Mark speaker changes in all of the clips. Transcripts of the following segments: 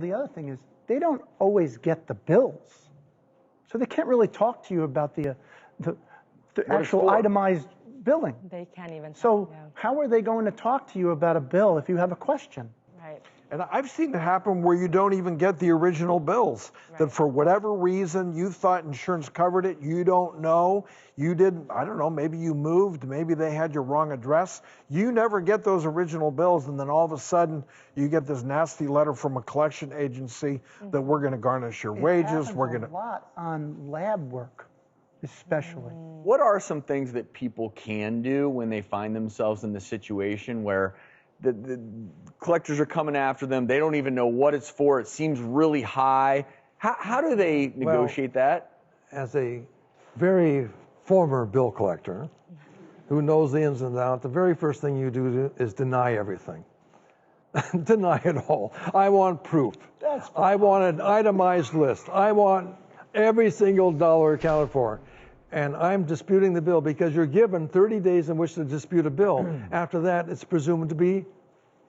Speaker 1: The other thing is they don't always get the bills. So they can't really talk to you about the actual itemized billing.
Speaker 2: They can't even.
Speaker 1: So how are they going to talk to you about a bill if you have a question?
Speaker 2: Right.
Speaker 3: And I've seen it happen where you don't even get the original bills. Right. That for whatever reason, you thought insurance covered it, you don't know, you didn't, I don't know, maybe you moved, maybe they had your wrong address. You never get those original bills, and then all of a sudden, you get this nasty letter from a collection agency that we're going to garnish your wages. We're going to.
Speaker 1: A lot on lab work, especially.
Speaker 4: What are some things that people can do when they find themselves in the situation where the collectors are coming after them, they don't even know what it's for, it seems really high? How do they negotiate that?
Speaker 5: As a very former bill collector who knows the ins and outs, the very first thing you do is deny everything. Deny it all. I want proof. I want an itemized list. I want every single dollar accounted for. And I'm disputing the bill because you're given 30 days in which to dispute a bill. After that, it's presumed to be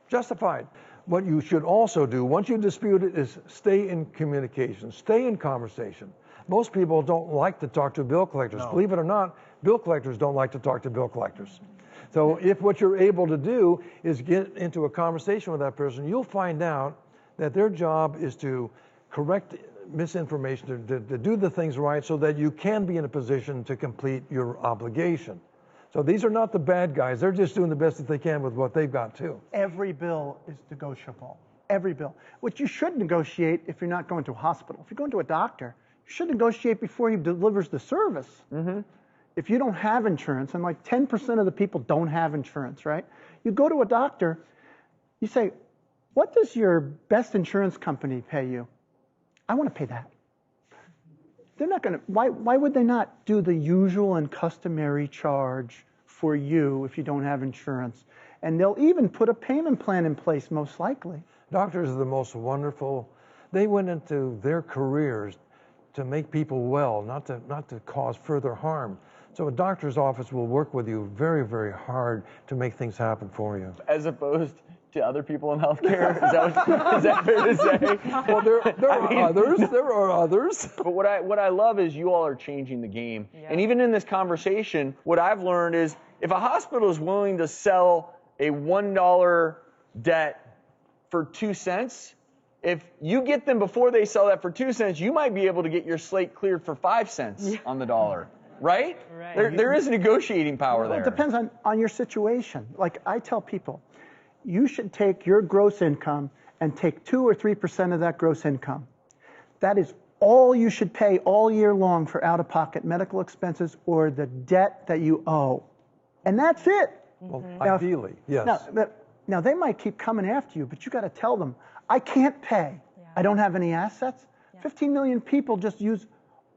Speaker 5: justified. What you should also do, once you dispute it, is stay in communication, stay in conversation. Most people don't like to talk to bill collectors. No. Believe it or not, bill collectors don't like to talk to bill collectors. So if what you're able to do is get into a conversation with that person, you'll find out that their job is to correct misinformation, to do the things right so that you can be in a position to complete your obligation. So these are not the bad guys. They're just doing the best that they can with what they've got too.
Speaker 1: Every bill is negotiable. Every bill. What you should negotiate if you're not going to a hospital. If you're going to a doctor, you should negotiate before he delivers the service. If you don't have insurance, and like 10% of the people don't have insurance, right? You go to a doctor, you say, what does your best insurance company pay you? I want to pay that. They're not going to, why would they not do the usual and customary charge for you if you don't have insurance? And they'll even put a payment plan in place, most likely.
Speaker 5: Doctors are the most wonderful. They went into their careers to make people well, not to cause further harm. So a doctor's office will work with you very, very hard to make things happen for you.
Speaker 4: As opposed to other people in healthcare? Is that fair to say?
Speaker 5: Well, there are others. There are others.
Speaker 4: But what I love is you all are changing the game. Yeah. And even in this conversation, what I've learned is if a hospital is willing to sell a $1 debt for 2 cents, if you get them before they sell that for 2 cents, you might be able to get your slate cleared for 5 cents on the dollar. Right? There is negotiating power there.
Speaker 1: It depends on your situation. Like I tell people, you should take your gross income and take 2 or 3% of that gross income. That is all you should pay all year long for out-of-pocket medical expenses or the debt that you owe. And that's it.
Speaker 5: Well, ideally, yes.
Speaker 1: Now, they might keep coming after you, but you got to tell them, I can't pay. Yeah. I don't have any assets. Yeah. 15 million people just use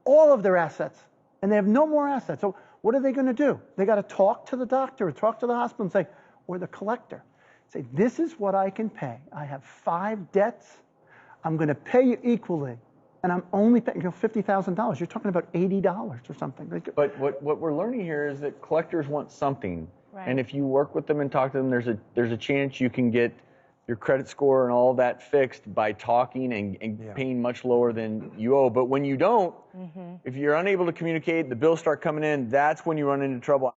Speaker 1: all of their assets, and they have no more assets. So what are they going to do? They got to talk to the doctor or talk to the hospital and say, or the collector. Say, this is what I can pay. I have 5 debts. I'm going to pay you equally. And I'm only paying $50,000. You're talking about $80 or something.
Speaker 4: But what we're learning here is that collectors want something. Right. And if you work with them and talk to them, there's a chance you can get your credit score and all that fixed by talking and paying much lower than you owe. But when you don't, if you're unable to communicate, the bills start coming in, that's when you run into trouble.